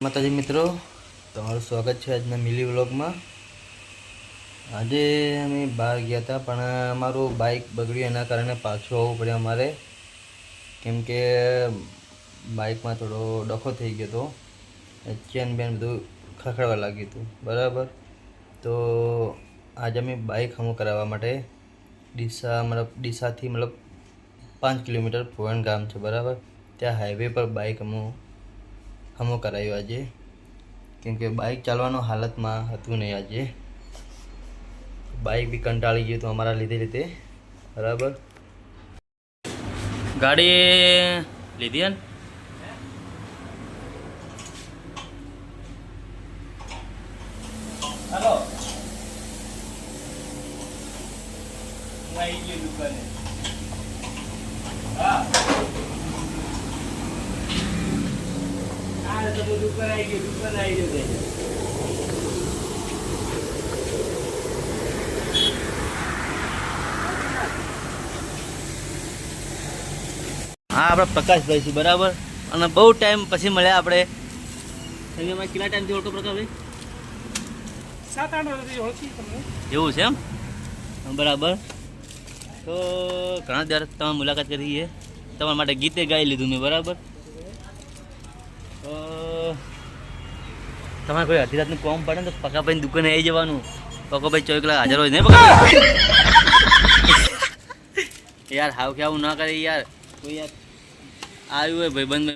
માતાજી મિત્રો, તમારું સ્વાગત છે આજના મિલી વ્લોગમાં। આજે અમે બહાર ગયા હતા પણ અમારું બાઇક બગડ્યું, એના કારણે પાછું આવવું પડ્યું અમારે, કેમ કે બાઇકમાં થોડો ડખો થઈ ગયો હતો, ચેન બેન બધું ખખડવા લાગ્યું હતું બરાબર। તો આજે અમે બાઇક હમું કરાવવા માટે ડીસાથી 5 કિલોમીટર પોવણ ગામ છે બરાબર, ત્યાં હાઈવે પર બાઇક હમું કરાવ્યું આજે, કેમ કે બાઇક ચાલવાનો હાલતમાં હતું નહીં આજે, બાઇક બી કંટાળી ગયું હતું અમારા લીધે બરાબર। ગાડી લીધી ને हेलो वही ये दुकान है। हाँ तो दुकान आई गई हाँ આપણે પ્રકાશભાઈ છે બરાબર, અને બહુ ટાઈમ પછી મળ્યા આપણે। તમે કેટલા ટાઈમથી ઓળખો પ્રકાશભાઈ? 7-8 વર્ષથી ઓળખી તમને એવું છે એમ બરાબર। તો ઘણા દિવસ તમે મુલાકાત કરી છે, તમારા માટે ગીતે ગાઈ લીધું મેં બરાબર। તો તમારે કોઈ અડધી રાતનું કોમ પડે ને તો પકાભાઈ દુકાને આવી જવાનું, પકાભાઈ 24 કલાક હાજર હોય નહીં પકાભાઈ? યાર હાવ કે આવું ના કરે યાર, કોઈ યાર આવ્યું હોય ભાઈબંધ